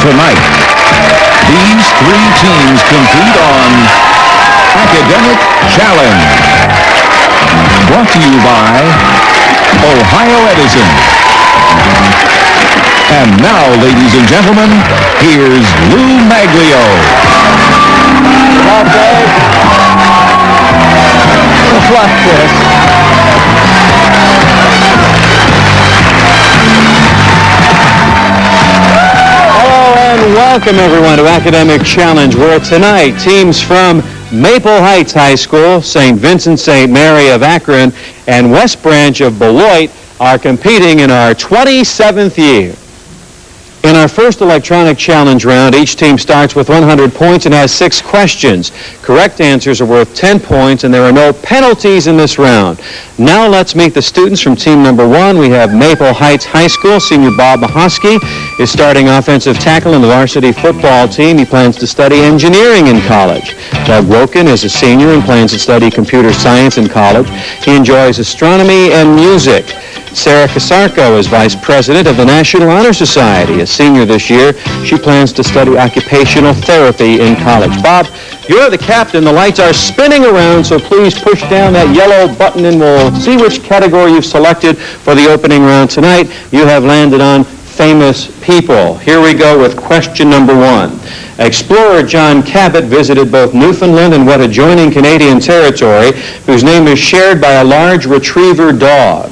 tonight. These three teams compete on Academic Challenge. Brought to you by Ohio Edison. And now, ladies and gentlemen, here's Lou Maglio. Okay. Watch this. Hello and welcome everyone to Academic Challenge, where tonight teams from Maple Heights High School, St. Vincent St. Mary of Akron, and West Branch of Beloit are competing in our 27th year. In our first electronic challenge round, each team starts with 100 points and has 6 questions. Correct answers are worth 10 points, and there are no penalties in this round. Now let's meet the students from team number 1. We have Maple Heights High School. Senior Bob Mahosky is starting offensive tackle in the varsity football team. He plans to study engineering in college. Doug Woken is a senior and plans to study computer science in college. He enjoys astronomy and music. Sarah Casarco is vice president of the National Honor Society. A senior this year, she plans to study occupational therapy in college. Bob, you're the captain. The lights are spinning around, so please push down that yellow button and we'll see which category you've selected for the opening round tonight. You have landed on famous people. Here we go with question number 1. Explorer John Cabot visited both Newfoundland and what adjoining Canadian territory, whose name is shared by a large retriever dog?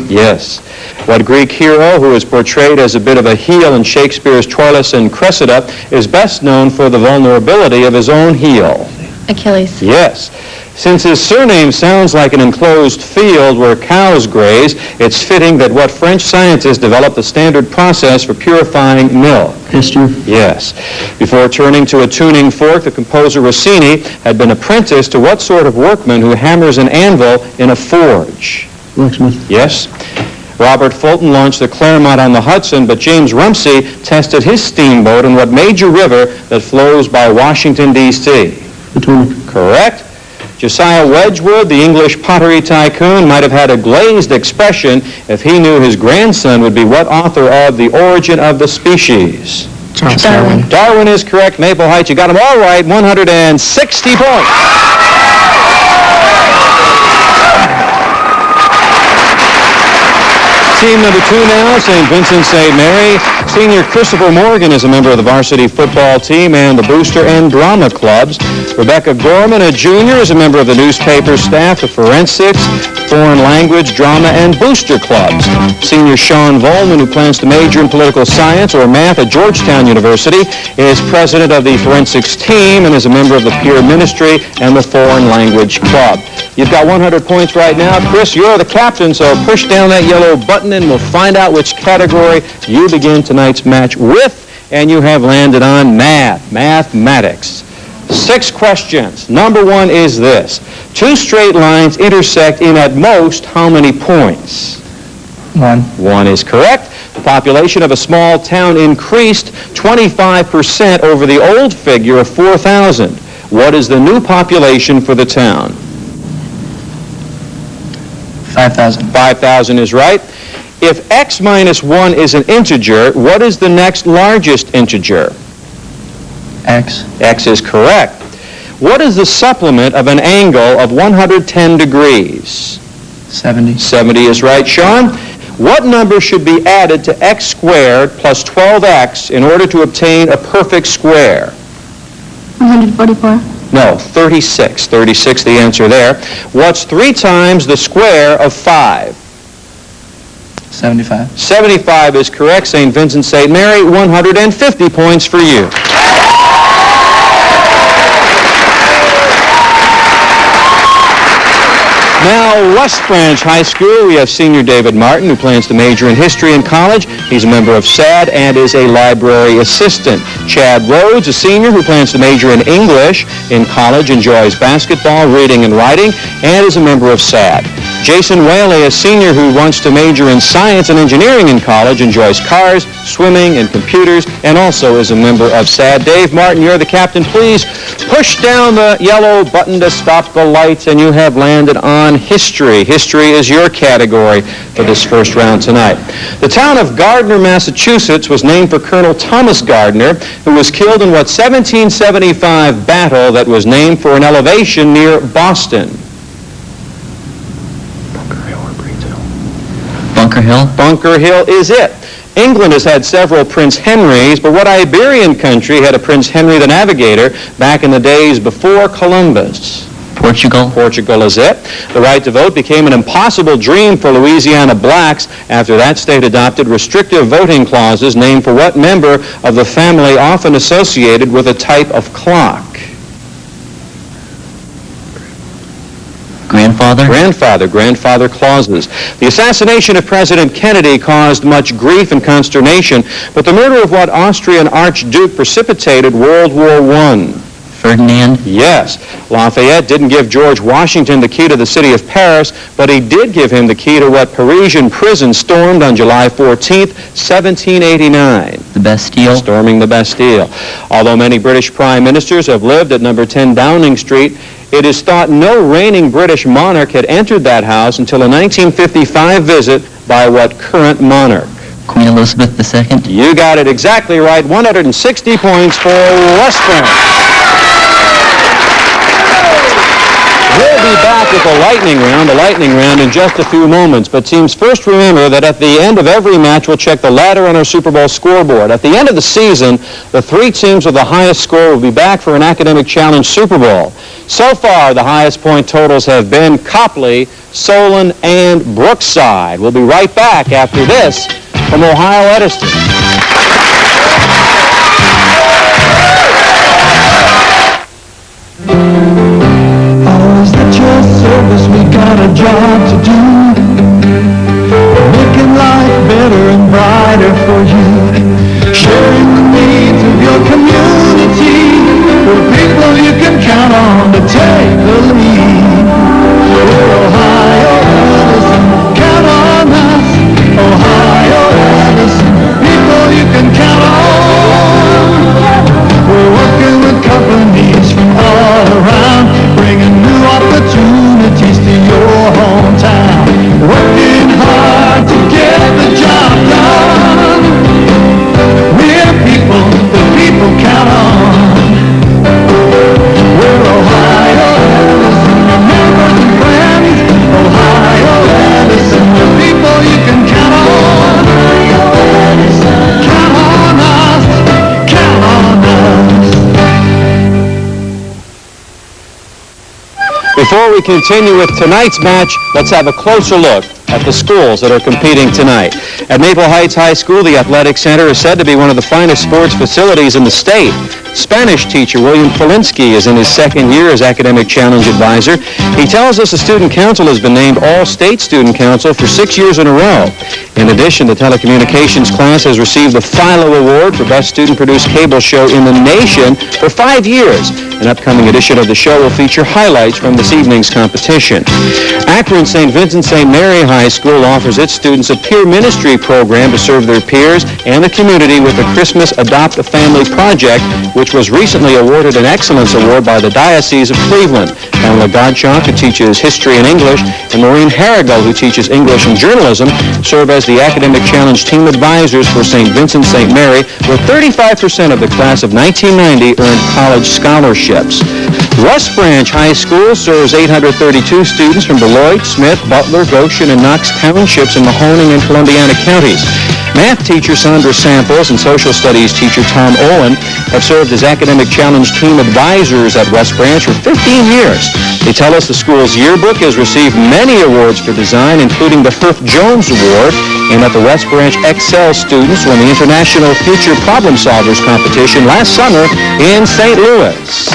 Yes. What Greek hero, who is portrayed as a bit of a heel in Shakespeare's Troilus and Cressida, is best known for the vulnerability of his own heel? Achilles. Yes. Since his surname sounds like an enclosed field where cows graze, it's fitting that what French scientists developed the standard process for purifying milk? History. Yes. Before turning to a tuning fork, the composer Rossini had been apprenticed to what sort of workman who hammers an anvil in a forge? Blacksmith. Yes. Robert Fulton launched the Claremont on the Hudson, but James Rumsey tested his steamboat in what major river that flows by Washington, D.C.? Potomac. Correct. Josiah Wedgwood, the English pottery tycoon, might have had a glazed expression if he knew his grandson would be what author of The Origin of the Species? Charles Darwin. Darwin is correct. Maple Heights, you got them all right. 160 points. Team number 2 now, St. Vincent St. Mary. Senior Christopher Morgan is a member of the varsity football team and the booster and drama clubs. Rebecca Gorman, a junior, is a member of the newspaper staff, the forensics, foreign language, drama, and booster clubs. Senior Sean Volman, who plans to major in political science or math at Georgetown University, is president of the forensics team and is a member of the peer ministry and the foreign language club. You've got 100 points right now. Chris, you're the captain, so push down that yellow button and we'll find out which category you begin tonight's match with, and you have landed on mathematics. 6 questions. Number 1 is this. 2 straight lines intersect in at most how many points? 1. 1 is correct. The population of a small town increased 25% over the old figure of 4,000. What is the new population for the town? 5,000. 5,000 is right. If x minus 1 is an integer, what is the next largest integer? X. X is correct. What is the supplement of an angle of 110 degrees? 70. 70 is right. Sean, what number should be added to x squared plus 12x in order to obtain a perfect square? 144. No, 36. 36, the answer there. What's 3 times the square of 5? 75. 75 is correct. St. Vincent St. Mary, 150 points for you. Now, West Branch High School, we have senior David Martin, who plans to major in history in college. He's a member of SAD and is a library assistant. Chad Rhodes, a senior who plans to major in English in college, enjoys basketball, reading, and writing, and is a member of SAD. Jason Whaley, a senior who wants to major in science and engineering in college, enjoys cars, swimming, and computers, and also is a member of SAD. Dave Martin, you're the captain. Please push down the yellow button to stop the lights, and you have landed on history. History is your category for this first round tonight. The town of Gardner, Massachusetts was named for Colonel Thomas Gardner, who was killed in what 1775 battle that was named for an elevation near Boston. Bunker Hill? Bunker Hill is it. England has had several Prince Henrys, but what Iberian country had a Prince Henry the Navigator back in the days before Columbus? Portugal? Portugal is it. The right to vote became an impossible dream for Louisiana blacks after that state adopted restrictive voting clauses named for what member of the family often associated with a type of clock? Grandfather clauses. The assassination of President Kennedy caused much grief and consternation, but the murder of what Austrian Archduke precipitated World War I? Ferdinand? Yes. Lafayette didn't give George Washington the key to the city of Paris, but he did give him the key to what Parisian prison stormed on July 14th, 1789. The Bastille? Storming the Bastille. Although many British prime ministers have lived at number 10 Downing Street, it is thought no reigning British monarch had entered that house until a 1955 visit by what current monarch? Queen Elizabeth II? You got it exactly right. 160 points for West Branch. We'll be back with the lightning round in just a few moments. But teams, first remember that at the end of every match, we'll check the ladder on our Super Bowl scoreboard. At the end of the season, the three teams with the highest score will be back for an Academic Challenge Super Bowl. So far, the highest point totals have been Copley, Solon, and Brookside. We'll be right back after this from Ohio Edison. Always at your service, we got a job to do. Making life better and brighter for you. Sharing the needs of your community. We're people you can count on to take the lead. We're Ohio Edison, count on us. Ohio Edison, people you can count on. We're working with companies from all around, bringing new opportunities to your hometown. Working hard to get the job done. We're people that people count on. We're Ohio Edison, your members and friends. Ohio Edison, the people you can count on. Ohio Edison, count on us, count on us. Before we continue with tonight's match, let's have a closer look at the schools that are competing tonight. At Maple Heights High School, the athletic center is said to be one of the finest sports facilities in the state. Spanish teacher William Polinsky is in his second year as Academic Challenge Advisor. He tells us the Student Council has been named All-State Student Council for 6 years in a row. In addition, the telecommunications class has received the Philo Award for Best Student-Produced Cable Show in the nation for 5 years. An upcoming edition of the show will feature highlights from this evening's competition. Akron St. Vincent St. Mary High School offers its students a peer ministry program to serve their peers and the community with the Christmas Adopt a Family project, which was recently awarded an Excellence Award by the Diocese of Cleveland. Pamela Gottschalk, who teaches history and English, and Maureen Harrigal, who teaches English and journalism, serve as the Academic Challenge Team Advisors for St. Vincent St. Mary, where 35% of the class of 1990 earned college scholarships. West Branch High School serves 832 students from Beloit, Smith, Butler, Goshen, and Knox Townships in Mahoning and Columbiana counties. Math teacher Sandra Samples and social studies teacher Tom Owen have served as Academic Challenge Team Advisors at West Branch for 15 years. They tell us the school's yearbook has received many awards for design, including the Herff Jones Award, and that the West Branch Excel students won the International Future Problem Solvers competition last summer in St. Louis.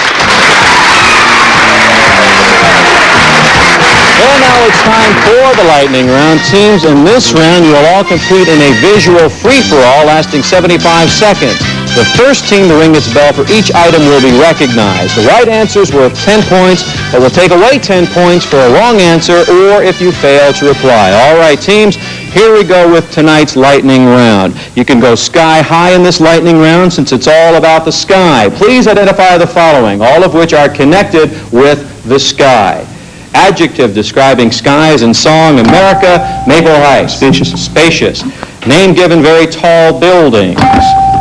And now it's time for the lightning round. Teams, in this round, you will all compete in a visual free-for-all lasting 75 seconds. The first team to ring its bell for each item will be recognized. The right answer is worth 10 points, but will take away 10 points for a wrong answer or if you fail to reply. All right, teams, here we go with tonight's lightning round. You can go sky high in this lightning round since it's all about the sky. Please identify the following, all of which are connected with the sky. Adjective describing skies in song, America, Maple Heights. Spacious. Spacious. Name given very tall buildings.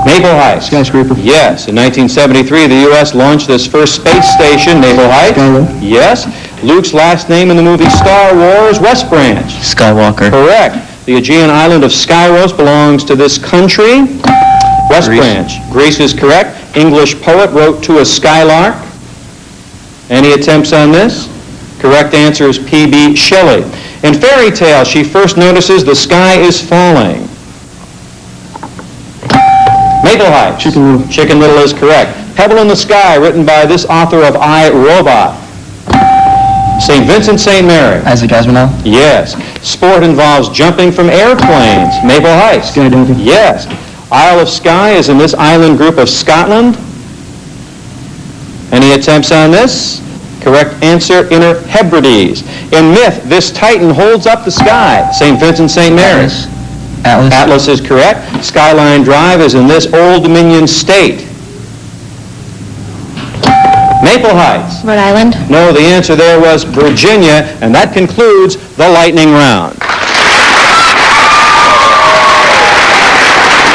Maple Heights. Skyscraper. Yes. In 1973, the U.S. launched its first space station, Maple Heights. Skyway. Yes. Luke's last name in the movie Star Wars, West Branch. Skywalker. Correct. The Aegean island of Skyros belongs to this country. West Greece. Branch. Greece is correct. English poet wrote to a skylark. Any attempts on this? Correct answer is P.B. Shelley. In fairy tale, she first notices the sky is falling. Maple Heights. Chicken Little. Chicken Little is correct. Pebble in the Sky, written by this author of I, Robot. St. Vincent, St. Mary. Isaac Asimov. Yes. Sport involves jumping from airplanes. Maple Heights. Skydiving. Yes. Isle of Skye is in this island group of Scotland. Any attempts on this? Correct answer, Inner Hebrides. In myth, this titan holds up the sky. St. Vincent, St. Mary. Atlas. Atlas is correct. Skyline Drive is in this Old Dominion state. Maple Heights. Rhode Island. No, the answer there was Virginia, and that concludes the lightning round.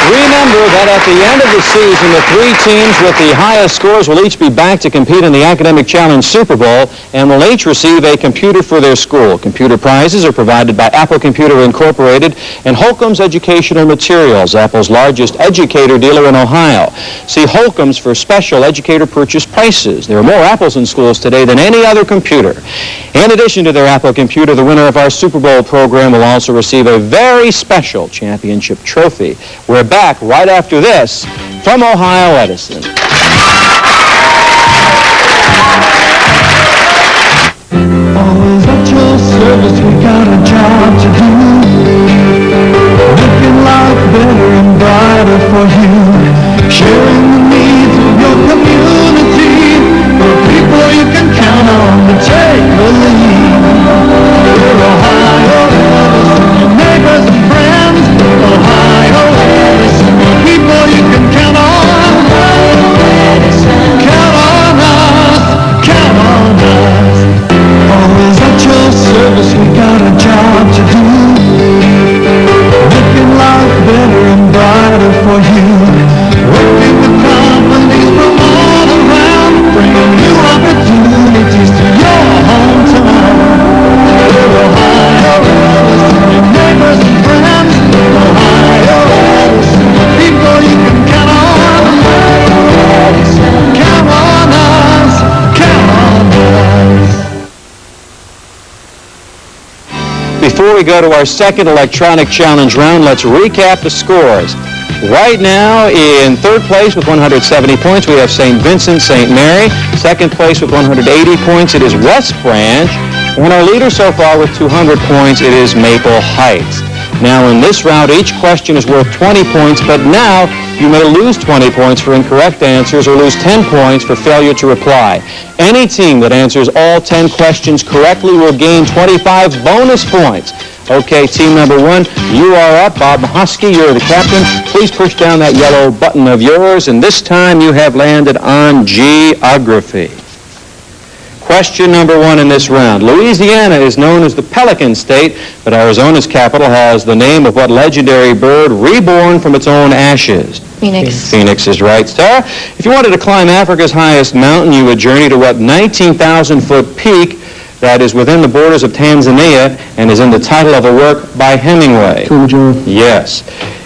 Remember that at the end of the season, the three teams with the highest scores will each be back to compete in the Academic Challenge Super Bowl and will each receive a computer for their school. Computer prizes are provided by Apple Computer Incorporated and Holcomb's Educational Materials, Apple's largest educator dealer in Ohio. See Holcomb's for special educator purchase prices. There are more Apples in schools today than any other computer. In addition to their Apple Computer, the winner of our Super Bowl program will also receive a very special championship trophy. We're back right after this from Ohio Edison. Always at your service, we got a job to do. Making life better and brighter for you. Sharing the needs of your community. For people you can count on to take the lead. We're Ohio Edison, your neighbors and friends. Ohio Edison, people you can count on. Count on us, count on us. Always at your service, we got a job to do. Making life better and brighter for you. Working with companies from all around, bringing new opportunities to your hometown. We're Ohio Edison, your neighbors and friends. Ohio Edison, people you can count on. Count on us, count on us. Before we go to our second electronic challenge round, let's recap the scores. Right now, in third place with 170 points, we have St. Vincent, St. Mary. Second place with 180 points, it is West Branch. And our leader so far with 200 points, it is Maple Heights. Now, in this round, each question is worth 20 points, but now you may lose 20 points for incorrect answers or lose 10 points for failure to reply. Any team that answers all 10 questions correctly will gain 25 bonus points. Okay, team number one, you are up. Bob Mahosky, you're the captain. Please push down that yellow button of yours, and this time you have landed on geography. Question number one in this round. Louisiana is known as the Pelican State, but Arizona's capital has the name of what legendary bird reborn from its own ashes? Phoenix. Phoenix is right, Sarah. If you wanted to climb Africa's highest mountain, you would journey to what 19,000-foot peak that is within the borders of Tanzania and is in the title of a work by Hemingway. Kilimanjaro. Yes.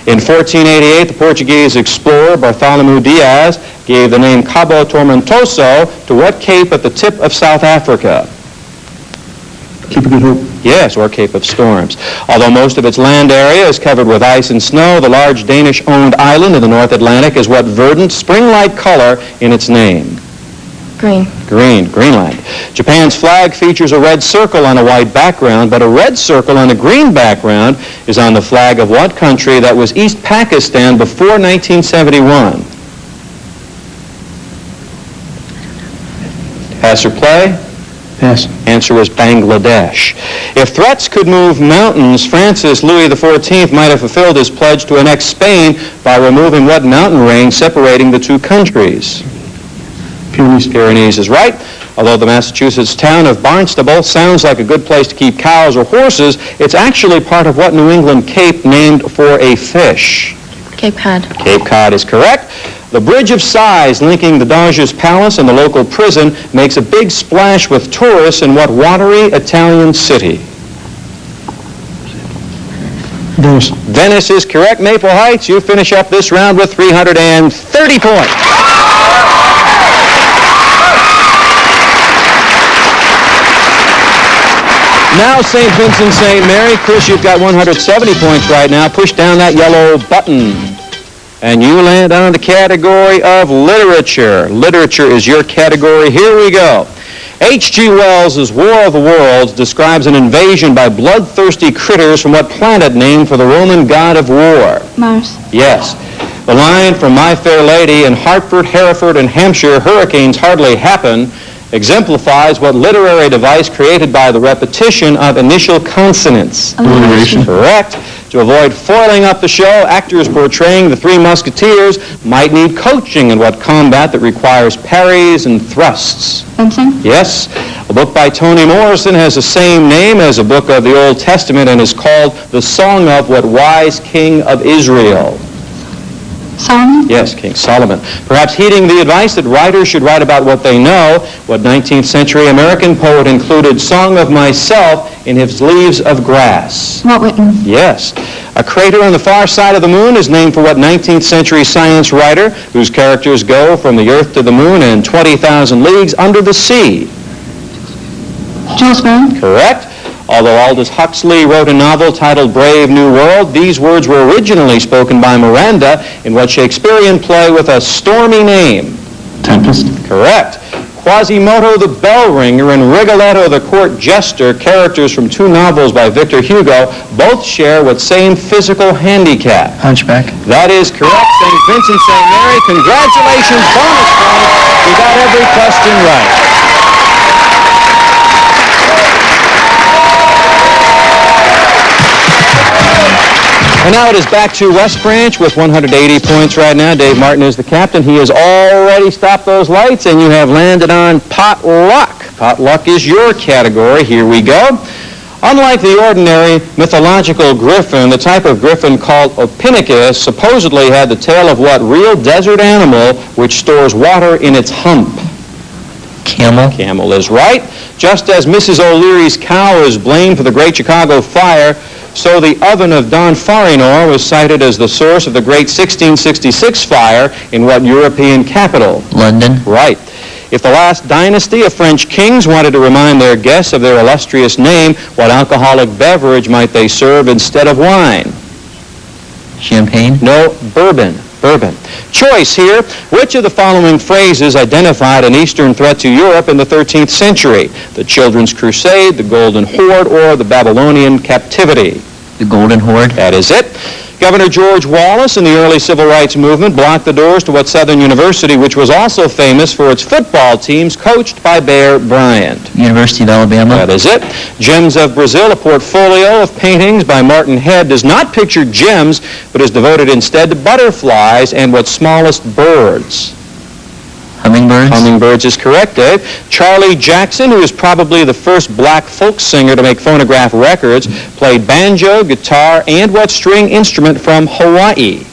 In 1488, the Portuguese explorer Bartholomew Diaz gave the name Cabo Tormentoso to what cape at the tip of South Africa? Cape of Good Hope. Yes, or Cape of Storms. Although most of its land area is covered with ice and snow, the large Danish-owned island in the North Atlantic is what verdant, spring-like color in its name? Green. Green, Greenland. Japan's flag features a red circle on a white background, but a red circle on a green background is on the flag of what country that was East Pakistan before 1971? Pass or play? Pass. Answer was Bangladesh. If threats could move mountains, Francis Louis XIV might have fulfilled his pledge to annex Spain by removing what mountain range separating the two countries? Pyrenees. Pyrenees is right. Although the Massachusetts town of Barnstable sounds like a good place to keep cows or horses, it's actually part of what New England cape named for a fish? Cape Cod. Cape Cod is correct. The Bridge of Sighs linking the Doge's Palace and the local prison makes a big splash with tourists in what watery Italian city? Venice. Venice is correct. Maple Heights, you finish up this round with 330 points. Now St. Vincent, St. Mary. Chris, you've got 170 points right now. Push down that yellow button. And you land on the category of literature. Literature is your category. Here we go. H.G. Wells' War of the Worlds describes an invasion by bloodthirsty critters from what planet named for the Roman god of war? Mars. Yes. The line from My Fair Lady in Hartford, Hereford, and Hampshire, hurricanes hardly happen, exemplifies what literary device created by the repetition of initial consonants? Alliteration. Correct. To avoid foiling up the show, actors portraying the Three Musketeers might need coaching in what combat that requires parries and thrusts? Fencing. Yes. A book by Toni Morrison has the same name as a book of the Old Testament and is called The Song of what wise king of Israel? Solomon. Yes, King Solomon. Perhaps heeding the advice that writers should write about what they know, what 19th century American poet included Song of Myself in his Leaves of Grass? Walt Whitman. Yes. A crater on the far side of the moon is named for what 19th century science writer whose characters go from the Earth to the moon and 20,000 leagues under the sea? Jules Verne. Correct. Although Aldous Huxley wrote a novel titled Brave New World, these words were originally spoken by Miranda in what Shakespearean play with a stormy name? Tempest. Correct. Quasimodo the bell ringer and Rigoletto the court jester, characters from two novels by Victor Hugo, both share what same physical handicap? Hunchback. That is correct. St. Vincent, St. Mary, congratulations, bonus points. You got every question right. And now it is back to West Branch with 180 points right now. Dave Martin is the captain. He has already stopped those lights, and you have landed on potluck. Potluck is your category. Here we go. Unlike the ordinary mythological griffin, the type of griffin called Ophiuchus supposedly had the tail of what real desert animal which stores water in its hump? Camel. Camel is right. Just as Mrs. O'Leary's cow is blamed for the Great Chicago Fire, so the oven of Don Farinor was cited as the source of the great 1666 fire in what European capital? London. Right. If the last dynasty of French kings wanted to remind their guests of their illustrious name, what alcoholic beverage might they serve instead of wine? Champagne. No, bourbon. Bourbon. Choice here. Which of the following phrases identified an Eastern threat to Europe in the 13th century? The Children's Crusade, the Golden Horde, or the Babylonian captivity? The Golden Horde. That is it. Governor George Wallace in the early civil rights movement blocked the doors to what Southern University, which was also famous for its football teams coached by Bear Bryant? University of Alabama. That is it. Gems of Brazil, a portfolio of paintings by Martin Head, does not picture gems, but is devoted instead to butterflies and what smallest birds? Hummingbirds. Hummingbirds is correct, Dave. Charlie Jackson, who is probably the first black folk singer to make phonograph records, played banjo, guitar, and what string instrument from Hawaii?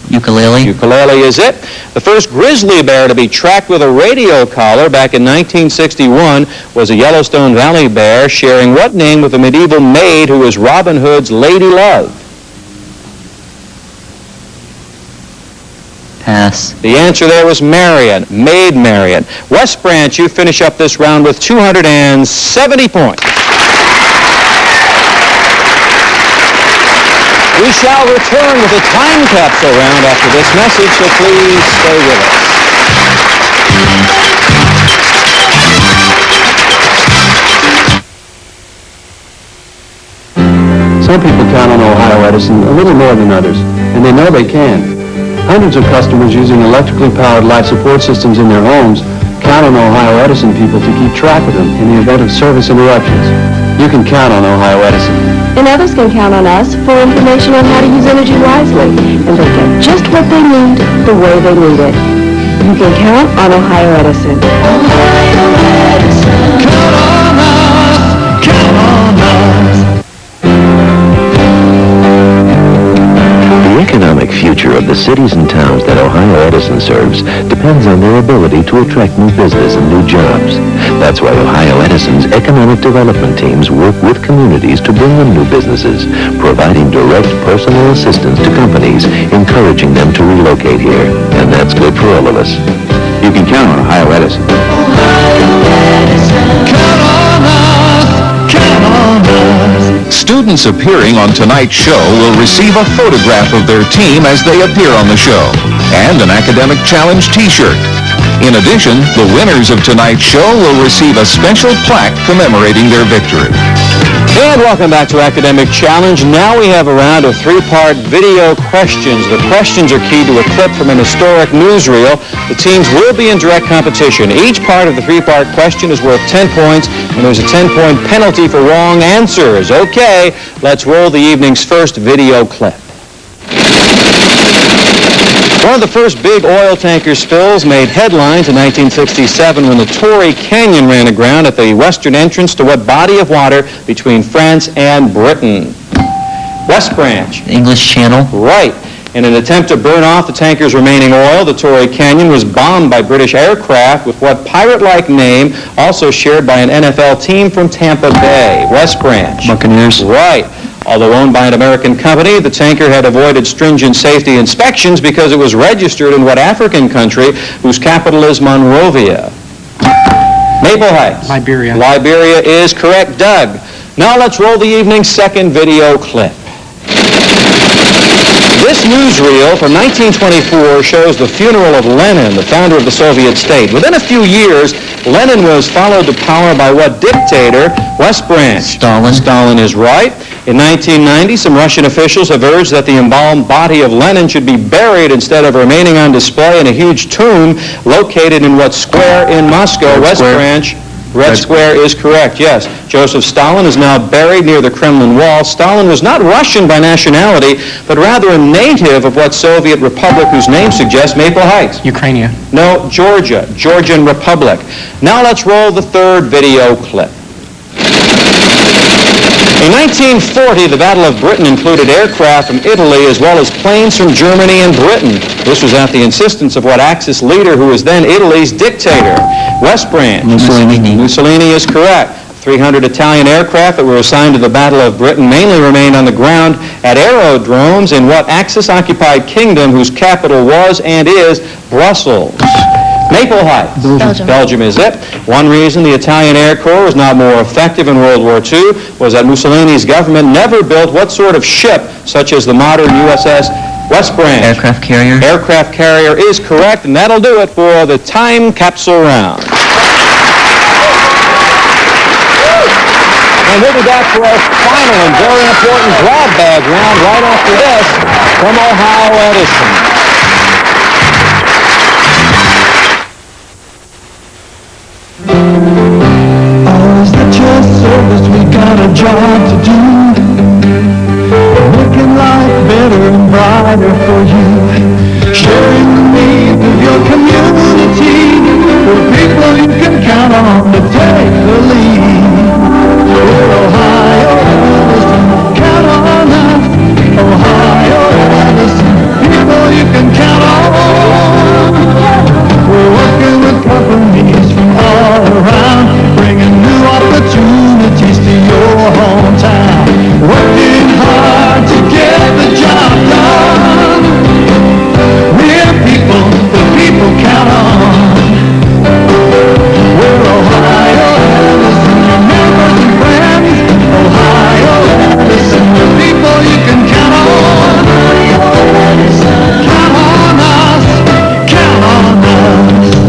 Ukulele. Ukulele is it. The first grizzly bear to be tracked with a radio collar back in 1961 was a Yellowstone Valley bear, sharing what name with a medieval maid who was Robin Hood's Lady Love? Pass. The answer there was Marion, Maid Marion. West Branch, you finish up this round with 270 points. We shall return with a time capsule round after this message, so please stay with us. Some people count on Ohio Edison a little more than others, and they know they can. Hundreds of customers using electrically powered life support systems in their homes Count on Ohio Edison people to keep track of them in the event of service interruptions. You can count on Ohio Edison. And others can count on us for information on how to use energy wisely. And they get just what they need the way they need it. You can count on Ohio Edison. Ohio Edison. Count on us. Count on us. The economic future of the cities and towns that Ohio Edison serves depends on their ability to attract new business and new jobs. That's why Ohio Edison's economic development teams work with communities to bring them new businesses, providing direct personal assistance to companies, encouraging them to relocate here. And that's good for all of us. You can count on Ohio Edison. Ohio Edison. Count on us. Count on us. Students appearing on tonight's show will receive a photograph of their team as they appear on the show and an Academic Challenge t-shirt. In addition, the winners of tonight's show will receive a special plaque commemorating their victory. And welcome back to Academic Challenge. Now we have a round of three-part video questions. The questions are keyed to a clip from an historic newsreel. The teams will be in direct competition. Each part of the three-part question is worth 10 points, and there's a 10-point penalty for wrong answers. Okay, let's roll the evening's first video clip. One of the first big oil tanker spills made headlines in 1967 when the Torrey Canyon ran aground at the western entrance to what body of water between France and Britain? West Branch. English Channel. Right. In an attempt to burn off the tanker's remaining oil, the Torrey Canyon was bombed by British aircraft with what pirate-like name, also shared by an NFL team from Tampa Bay? West Branch. Buccaneers. Right. Although owned by an American company, the tanker had avoided stringent safety inspections because it was registered in what African country whose capital is Monrovia? Maple Heights. Liberia. Liberia is correct. Doug. Now let's roll the evening's second video clip. This newsreel from 1924 shows the funeral of Lenin, the founder of the Soviet state. Within a few years, Lenin was followed to power by what dictator? West Branch. Stalin. Stalin is right. In 1990, some Russian officials have urged that the embalmed body of Lenin should be buried instead of remaining on display in a huge tomb located in what square in Moscow? West Branch. Red Square is correct, yes. Joseph Stalin is now buried near the Kremlin Wall. Stalin was not Russian by nationality, but rather a native of what Soviet republic whose name suggests? Maple Heights. Ukraine. No, Georgia. Georgian Republic. Now let's roll the third video clip. In 1940, the Battle of Britain included aircraft from Italy as well as planes from Germany and Britain. This was at the insistence of what Axis leader who was then Italy's dictator? West Branch. Mussolini. Mussolini is correct. 300 Italian aircraft that were assigned to the Battle of Britain mainly remained on the ground at aerodromes in what Axis-occupied kingdom whose capital was and is Brussels? Maple Heights. Belgium. Belgium is it. One reason the Italian Air Corps was not more effective in World War II was that Mussolini's government never built what sort of ship, such as the modern USS West Branch? Aircraft carrier. Aircraft carrier is correct, and that'll do it for the time capsule round. And we'll be back for our final and very important grab bag round right after this from Ohio Edison. Always at your service, we got a job to do. Making life better and brighter for you. Sharing the needs of your community. We're people you can count on to take the lead. We're Ohio Edison, count on us. Ohio Edison, people you can count on. We're working with companies from all around, bringing new opportunities to your hometown. Working hard to get the job done. We're people that people count on. We're Ohio Edison, your neighbors and friends. Ohio Edison, we're people you can count on. Ohio Edison, count on us, count on us.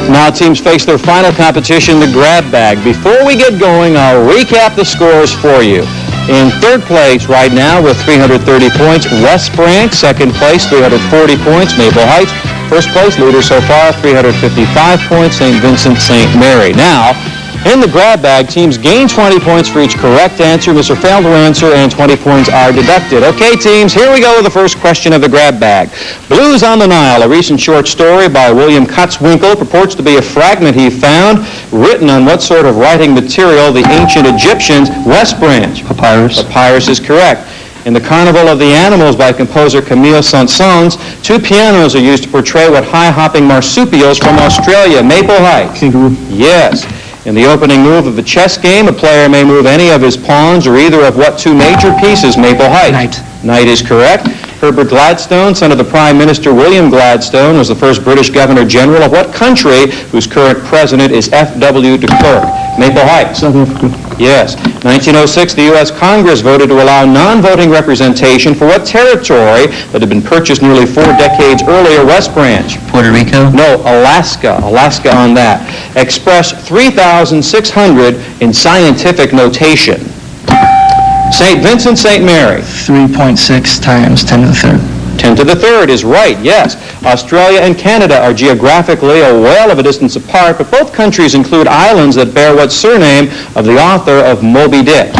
Now teams face their final competition, the grab bag. Before we get going, I'll recap the scores for you. In third place right now with 330 points, West Branch. Second place, 340 points, Maple Heights. First place leader so far, 355 points, St. Vincent St. Mary. Now, in the grab bag, teams gain 20 points for each correct answer. Mr. Failed to answer, and 20 points are deducted. Okay, teams, here we go with the first question of the grab bag. Blues on the Nile, a recent short story by William Kutzwinkle, purports to be a fragment he found, written on what sort of writing material? The ancient Egyptians, West Branch. Papyrus. Papyrus is correct. In the Carnival of the Animals by composer Camille Saint-Saëns, 2 pianos are used to portray what high-hopping marsupials from Australia? Maple Heights. Kangaroo. Yes. In the opening move of the chess game, a player may move any of his pawns or either of what 2 major pieces? Maple Heights. Knight. Knight is correct. Herbert Gladstone, son of the Prime Minister William Gladstone, was the first British Governor General of what country whose current president is F.W. de Klerk? Maple Heights. South Africa. Yes. 1906, the U.S. Congress voted to allow non-voting representation for what territory that had been purchased nearly 4 decades earlier? West Branch. Puerto Rico. No, Alaska. Alaska on that. Express 3,600 in scientific notation. St. Vincent St. Mary. 3.6 times 10 to the third. 10 to the third is right, yes. Australia and Canada are geographically a whale of a distance apart, but both countries include islands that bear what surname of the author of Moby Dick?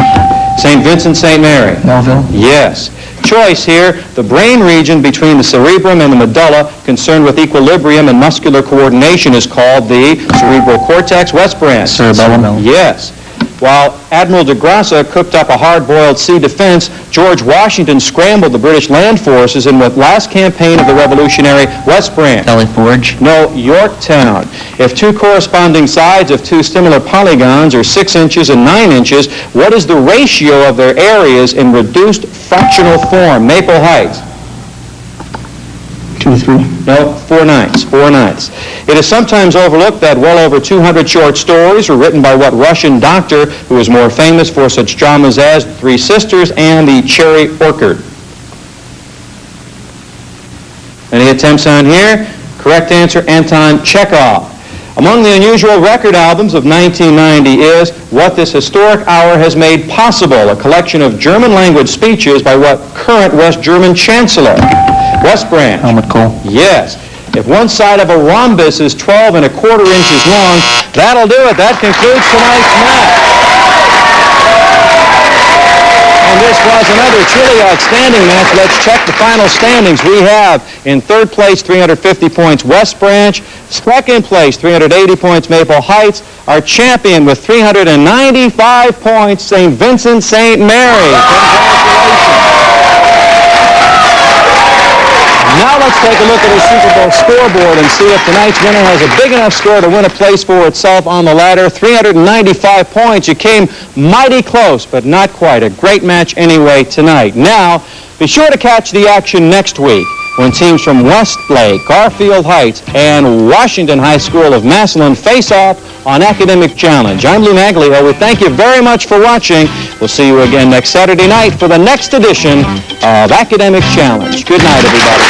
St. Vincent St. Mary. Melville. Yes. Choice here, the brain region between the cerebrum and the medulla concerned with equilibrium and muscular coordination is called the cerebral cortex. West Branch. Cerebellum. Yes. While Admiral de Grasse cooked up a hard-boiled sea defense, George Washington scrambled the British land forces in what last campaign of the Revolutionary? West Branch. Valley Forge. No, Yorktown. If 2 corresponding sides of 2 similar polygons are 6 inches and 9 inches, what is the ratio of their areas in reduced fractional form? Maple Heights. 2 to 3. No, 4 ninths. 4 ninths. It is sometimes overlooked that well over 200 short stories were written by what Russian doctor who is more famous for such dramas as The 3 Sisters and The Cherry Orchard? Any attempts on here? Correct answer, Anton Chekhov. Among the unusual record albums of 1990 is What This Historic Hour Has Made Possible, a collection of German language speeches by what current West German Chancellor? West Branch. Helmut Kohl. Yes. If one side of a rhombus is 12 1/4 inches long, that'll do it. That concludes tonight's match. And this was another truly outstanding match. Let's check the final standings. We have in 3rd place, 350 points, West Branch. 2nd place, 380 points, Maple Heights. Our champion with 395 points, St. Vincent St. Mary. Congratulations. Now let's take a look at the Super Bowl scoreboard and see if tonight's winner has a big enough score to win a place for itself on the ladder. 395 points. You came mighty close, but not quite. A great match anyway tonight. Now, be sure to catch the action next week when teams from Westlake, Garfield Heights, and Washington High School of Massillon face off on Academic Challenge. I'm Lou Naglio. We thank you very much for watching. We'll see you again next Saturday night for the next edition of Academic Challenge. Good night, everybody.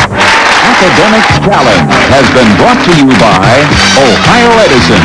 Academic Challenge has been brought to you by Ohio Edison.